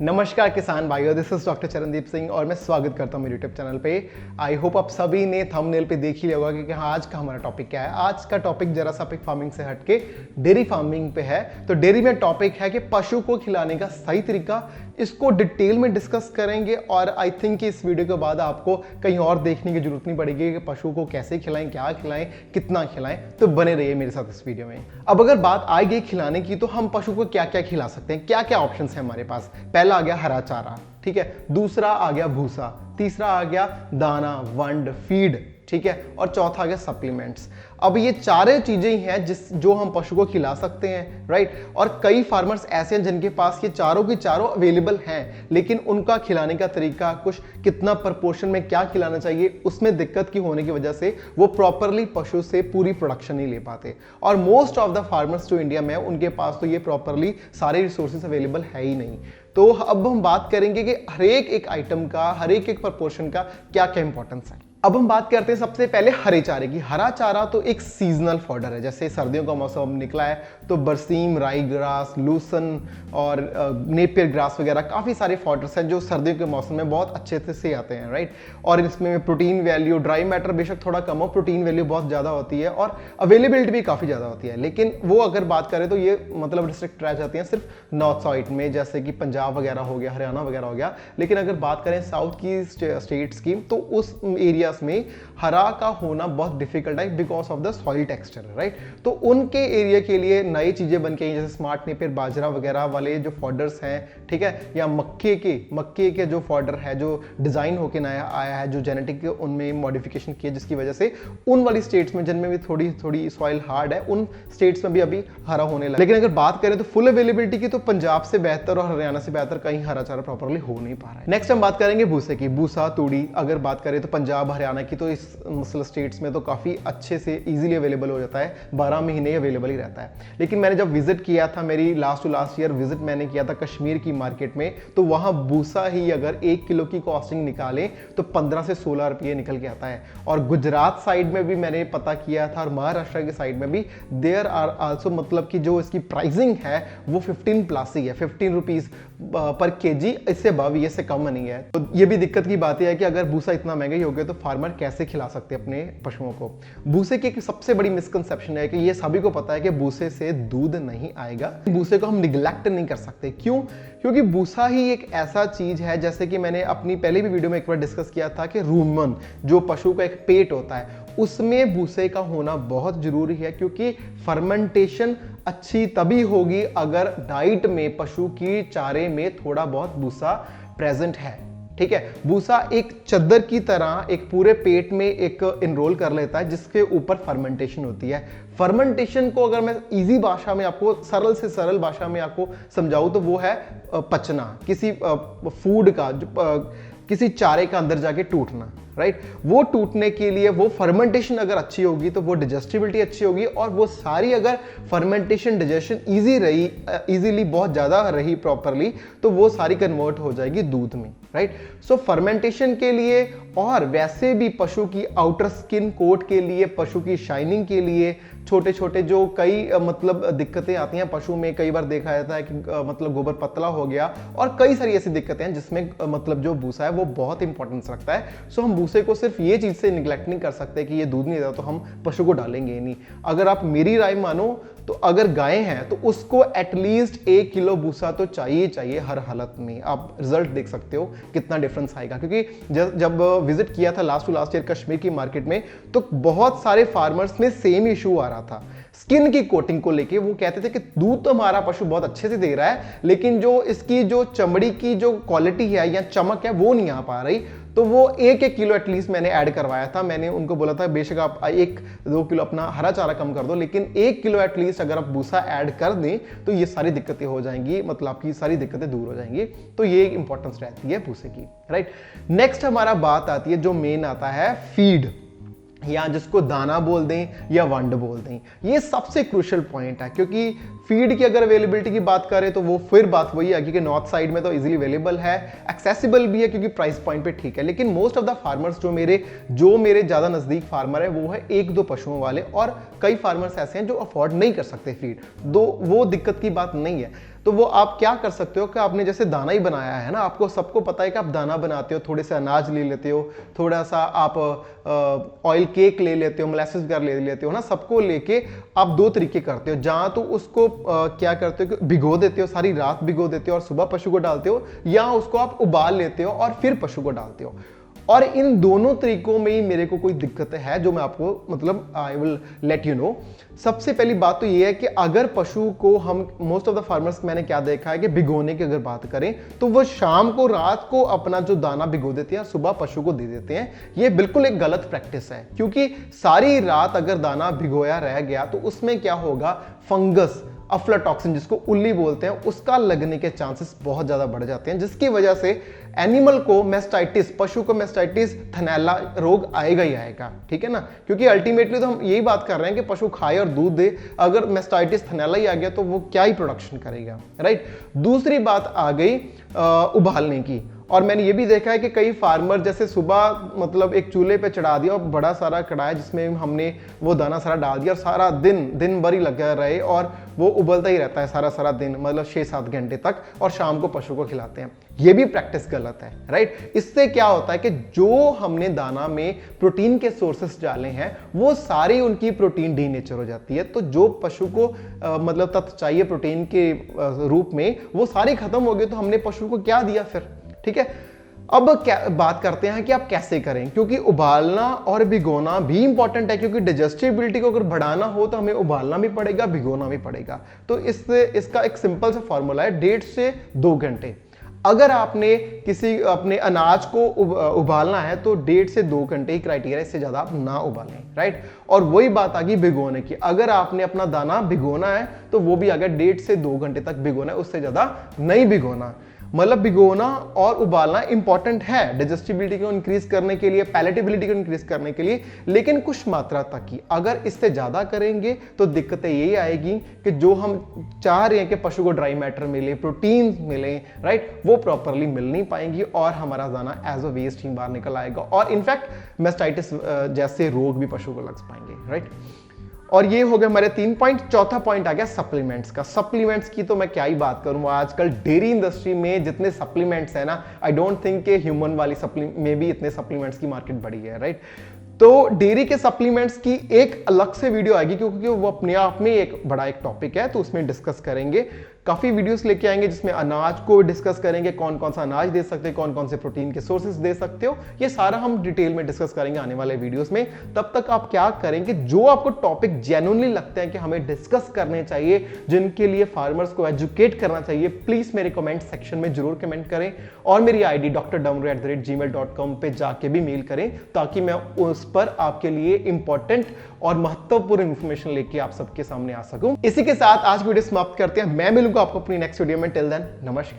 नमस्कार किसान भाइयों, this is doctor Charandeep Singh और मैं स्वागत करता हूं मेरे यूट्यूब चैनल पे। आई होप आप सभी ने थंबनेल पे देख ही लिया होगा कि हाँ, आज का हमारा टॉपिक क्या है। आज का टॉपिक जरा सा पिग फार्मिंग से हटके डेयरी फार्मिंग पे है। तो डेयरी में टॉपिक है कि पशु को खिलाने का सही तरीका, इसको डिटेल में डिस्कस करेंगे। और आई थिंक कि इस वीडियो के बाद आपको कहीं और देखने की जरूरत नहीं पड़ेगी कि पशु को कैसे खिलाएं, क्या खिलाएं, कितना खिलाएं। तो बने रहिए मेरे साथ इस वीडियो में। अब अगर बात आएगी खिलाने की, तो हम पशु को क्या क्या खिला सकते हैं, क्या क्या ऑप्शन है हमारे पास। पहला आ गया हरा चारा, ठीक है। दूसरा आ गया भूसा, तीसरा आ गया दाना, वंड, फीड, ठीक है। और चौथा आ गया सप्लीमेंट्स। अब ये चारे चीजें ही हैं जो हम पशु को खिला सकते हैं, राइट। और कई फार्मर्स ऐसे हैं जिनके पास ये चारों की चारों अवेलेबल हैं, लेकिन उनका खिलाने का तरीका, कुछ कितना प्रपोर्शन में क्या खिलाना चाहिए, उसमें दिक्कत की होने की वजह से वो प्रॉपरली पशु से पूरी प्रोडक्शन नहीं ले पाते। और मोस्ट ऑफ द फार्मर्स जो इंडिया में है, उनके पास तो ये प्रॉपरली सारे रिसोर्सेज अवेलेबल है ही नहीं। तो अब हम बात करेंगे कि हर एक आइटम का, हर एक प्रपोर्शन का क्या क्या इंपॉर्टेंस है। अब हम बात करते हैं सबसे पहले हरे चारे की। हरा चारा तो एक सीजनल फॉडर है। जैसे सर्दियों का मौसम निकला है तो बरसीम, राई ग्रास, लूसन और नेपियर ग्रास वगैरह काफ़ी सारे फॉडर्स हैं जो सर्दियों के मौसम में बहुत अच्छे से आते हैं, राइट। और इसमें प्रोटीन वैल्यू, ड्राई मैटर बेशक थोड़ा कम हो, प्रोटीन वैल्यू बहुत ज़्यादा होती है और अवेलेबिलिटी भी काफ़ी ज़्यादा होती है। लेकिन वो अगर बात करें तो ये मतलब रिस्ट्रिक्ट रह जाती हैं सिर्फ नॉर्थ साइड में, जैसे कि पंजाब वगैरह हो गया, हरियाणा वगैरह हो गया। लेकिन अगर बात करें साउथ की स्टेट्स की, तो उस एरिया में हरा का होना बहुत डिफिकल्ट है because of the soil texture, right. तो उनके एरिया के लिए नई चीजें बन के आई, जैसे स्मार्ट नेपियर, बाजरा वगैरह वाले जो फॉडर्स हैं, ठीक है। या मक्के के जो फॉडर है, जो डिजाइन होके नया आया है, जो जेनेटिक उनमें मॉडिफिकेशन किया, जिसकी वजह से उन वाली स्टेट्स में जिनमें भी थोड़ी सॉइल हार्ड है, उन स्टेट्स में भी अभी हरा होने लगा। लेकिन अगर बात करें तो फुल अवेलेबिलिटी की, तो पंजाब से बेहतर और हरियाणा से बेहतर कहीं हरा चारा प्रॉपरली हो नहीं पा रहा है। नेक्स्ट हम बात करेंगे भूसे की। भूसा, तूड़ी अगर बात करें तो पंजाब, हरियाणा की, तो इस मसल स्टेट्स में तो काफी अच्छे से इजीली अवेलेबल हो जाता है, 12 महीने अवेलेबल ही रहता है। लेकिन मैंने जब विजिट किया था, मेरी last to last year visit मैंने किया था कश्मीर की मार्केट में, तो वहां भूसा ही अगर 1 किलो की कॉस्टिंग निकालें तो 15 से 16 रुपये निकल के आता है। और गुजरात साइड में भी मैंने पता किया था और महाराष्ट्र की साइड में भी देयर आर आल्सो, मतलब कि जो इसकी प्राइसिंग है वो 15 प्लस ही है, 15 रुपीज पर केजी, इससे अबव, ये से कम नहीं है। तो ये भी दिक्कत की बात है कि अगर भूसा इतना महंगा ही हो गया तो फार्मर कैसे खिला सकते हैं अपने पशुओं को। भूसे की एक सबसे बड़ी मिसकंसेप्शन है कि ये सभी को पता है कि भूसे से दूध नहीं आएगा। भूसे को हम निग्लेक्ट नहीं कर सकते। क्यों? क्योंकि भूसा ही एक ऐसा चीज है, जैसे कि मैंने अपनी पहले भी वीडियो में एक बार डिस्कस किया था कि रूमन, जो पशु का एक पेट होता है, उसमें भूसे का होना बहुत जरूरी है। क्योंकि फर्मेंटेशन अच्छी तभी होगी अगर डाइट में, पशु की चारे में थोड़ा बहुत भूसा प्रेजेंट है, ठीक है। भूसा एक चद्दर की तरह एक पूरे पेट में एक इनरोल कर लेता है, जिसके ऊपर फर्मेंटेशन होती है। फर्मेंटेशन को अगर मैं इजी भाषा में आपको, सरल से सरल भाषा में आपको समझाऊं, तो वो है पचना, किसी फूड का, किसी चारे का अंदर जाके टूटना, राइट। वो टूटने के लिए वो फर्मेंटेशन अगर अच्छी होगी तो वो डिजेस्टिबिलिटी अच्छी होगी, और वो सारी अगर फर्मेंटेशन, डिजेशन इजी रही, इजीली बहुत ज्यादा रही प्रॉपरली, तो वो सारी कन्वर्ट हो जाएगी दूध में, राइट। सो फर्मेंटेशन के लिए और वैसे भी पशु की आउटर स्किन कोट के लिए, पशु की शाइनिंग के लिए, छोटे छोटे जो कई मतलब दिक्कतें आती हैं पशु में, कई बार देखा जाता है कि मतलब गोबर पतला हो गया, और कई सारी ऐसी दिक्कतें हैं जिसमें मतलब जो भूसा है वो बहुत इंपॉर्टेंस रखता है। सो हम भूसे को सिर्फ ये चीज से निग्लेक्ट नहीं कर सकते कि ये दूध नहीं देता तो हम पशु को डालेंगे ही नहीं। अगर आप मेरी राय मानो तो अगर गाय हैं तो उसको एटलीस्ट 1 किलो भूसा तो चाहिए हर हालत में। आप रिजल्ट देख सकते हो कितना डिफरेंस आएगा। क्योंकि जब विजिट किया था last to last year Kashmir की मार्केट में, तो बहुत सारे फार्मर्स में सेम इशू आ रहा था स्किन की कोटिंग को लेके। वो कहते थे कि दूध तो हमारा पशु बहुत अच्छे से दे रहा है, लेकिन जो इसकी जो चमड़ी की जो क्वालिटी है या चमक है वो नहीं आ पा रही। तो वो 1 किलो एटलीस्ट मैंने ऐड करवाया था। मैंने उनको बोला था बेशक आप 1-2 किलो अपना हरा चारा कम कर दो, लेकिन 1 किलो एटलीस्ट अगर आप भूसा ऐड कर दें तो ये सारी दिक्कतें हो जाएंगी, मतलब आपकी सारी दिक्कतें दूर हो जाएंगी। तो ये इंपॉर्टेंस रहती है भूसे की, राइट। नेक्स्ट हमारा बात आती है, जो मेन आता है फीड, या जिसको दाना बोल दें या वंड बोल दें। ये सबसे क्रूशियल पॉइंट है, क्योंकि फीड की अगर अवेलेबिलिटी की बात करें तो वो फिर बात वही है, क्योंकि नॉर्थ साइड में तो इजीली अवेलेबल है, एक्सेसिबल भी है, क्योंकि प्राइस पॉइंट पे ठीक है। लेकिन मोस्ट ऑफ द फार्मर्स जो मेरे ज्यादा नजदीक फार्मर है, वो है 1-2 पशुओं वाले, और कई फार्मर्स ऐसे हैं जो अफोर्ड नहीं कर सकते फीड। वो दिक्कत की बात नहीं है। तो वो आप क्या कर सकते हो कि आपने जैसे दाना ही बनाया है ना, आपको सबको पता है कि आप दाना बनाते हो, थोड़े से अनाज ले लेते हो, थोड़ा सा आप ऑयल केक ले लेते हो, मोलेसेस वगैरह ले लेते हो ना, सबको लेके आप दो तरीके करते हो। जहां तो उसको क्या करते हो कि भिगो देते हो, सारी रात भिगो देते हो और सुबह पशु को डालते हो, या उसको आप उबाल लेते हो और फिर पशु को डालते हो। और इन दोनों तरीकों में ही मेरे को कोई दिक्कत है जो मैं आपको मतलब I will let you know. सबसे पहली बात तो ये है कि अगर पशु को हम मोस्ट ऑफ द फार्मर्स मैंने क्या देखा है कि भिगोने की अगर बात करें तो वो शाम को रात को अपना जो दाना भिगो देते हैं, सुबह पशु को दे देते हैं। ये बिल्कुल एक गलत प्रैक्टिस है, क्योंकि सारी रात अगर दाना भिगोया रह गया तो उसमें क्या होगा, फंगस, अफ्लाटॉक्सिन जिसको उल्ली बोलते हैं, उसका लगने के चांसेस बहुत ज्यादा बढ़ जाते हैं, जिसकी वजह से एनिमल को मेस्टाइटिस, पशु को मेस्टाइटिस, थनैला रोग आएगा ही आएगा। ठीक है ना, क्योंकि अल्टीमेटली तो हम यही बात कर रहे हैं कि पशु खाए और दूध दे, अगर मेस्टाइटिस, थनैला ही आ गया तो वो क्या ही प्रोडक्शन करेगा, राइट। दूसरी बात आ गई उबालने की। और मैंने ये भी देखा है कि कई फार्मर जैसे सुबह मतलब एक चूल्हे पे चढ़ा दिया और बड़ा सारा कढ़ाई जिसमें हमने वो दाना सारा डाल दिया और सारा दिन भर ही लगा रहे और वो उबलता ही रहता है सारा दिन, मतलब 6-7 घंटे तक, और शाम को पशु को खिलाते हैं। ये भी प्रैक्टिस गलत है, राइट। इससे क्या होता है कि जो हमने दाना में प्रोटीन के सोर्सेस डाले हैं वो सारी उनकी प्रोटीन डीनेचर हो जाती है। तो जो पशु को मतलब तत्व चाहिए प्रोटीन के रूप में, वो सारे खत्म हो गए, तो हमने पशु को क्या दिया फिर। ठीक है, अब क्या बात करते हैं कि आप कैसे करें, क्योंकि उबालना और भिगोना भी इंपॉर्टेंट है, क्योंकि डाइजेस्टिबिलिटी को अगर बढ़ाना हो तो हमें उबालना भी पड़ेगा, भिगोना भी पड़ेगा। तो इससे इसका एक सिंपल सा फॉर्मूला है, 1.5 से 2 घंटे। अगर आपने किसी अपने अनाज को उबालना है तो 1.5 से 2 घंटे ही क्राइटेरिया, इससे ज्यादा आप ना उबालें, राइट। और वही बात आ गई भिगोने की। अगर आपने अपना दाना भिगोना है तो वो भी आ गया 1.5 से 2 घंटे तक भिगोना है, उससे ज्यादा नहीं भिगोना। मतलब भिगोना और उबालना इंपॉर्टेंट है डाइजेस्टिबिलिटी को इंक्रीज करने के लिए, पैलेटेबिलिटी को इंक्रीज करने के लिए, लेकिन कुछ मात्रा तक ही। अगर इससे ज्यादा करेंगे तो दिक्कतें यही आएगी कि जो हम चाह रहे हैं कि पशु को ड्राई मैटर मिले, प्रोटीन मिले, राइट, वो प्रॉपरली मिल नहीं पाएंगी और हमारा दाना एज अ वेस्ट ही बाहर निकल आएगा और इनफैक्ट मेस्टाइटिस जैसे रोग भी पशु को लग पाएंगे, राइट। और ये हो गए हमारे 3 पॉइंट। चौथा पॉइंट आ गया सप्लीमेंट्स का। सप्लीमेंट्स की तो मैं क्या ही बात करूं, आजकल डेयरी इंडस्ट्री में जितने सप्लीमेंट्स है ना, आई डोंट थिंक के ह्यूमन वाली में भी इतने सप्लीमेंट्स की मार्केट बढ़ी है, राइट। तो डेयरी के सप्लीमेंट्स की एक अलग से वीडियो आएगी, क्योंकि वो अपने आप में एक बड़ा एक टॉपिक है, तो उसमें डिस्कस करेंगे। काफी वीडियोस लेके आएंगे जिसमें अनाज को डिस्कस करेंगे, कौन कौन सा अनाज दे सकते हो, कौन कौन से प्रोटीन के सोर्सेज दे सकते हो, ये सारा हम डिटेल में डिस्कस करेंगे आने वाले वीडियोस में। तब तक आप क्या करेंगे, जो आपको टॉपिक जेन्युइनली लगते हैं कि हमें डिस्कस करने चाहिए, जिनके लिए फार्मर्स को एजुकेट करना चाहिए, प्लीज मेरे कमेंट सेक्शन में जरूर कमेंट करें और मेरी आईडी drdamru@gmail.com पे जाके भी मेल करें, ताकि मैं उस पर आपके लिए इंपॉर्टेंट और महत्वपूर्ण इंफॉर्मेशन लेके आप सबके सामने आ सकूं। इसी के साथ आज वीडियो समाप्त करते हैं। मैं मिलूंगा आपको अपनी नेक्स्ट वीडियो में। टिल देन, नमस्कार।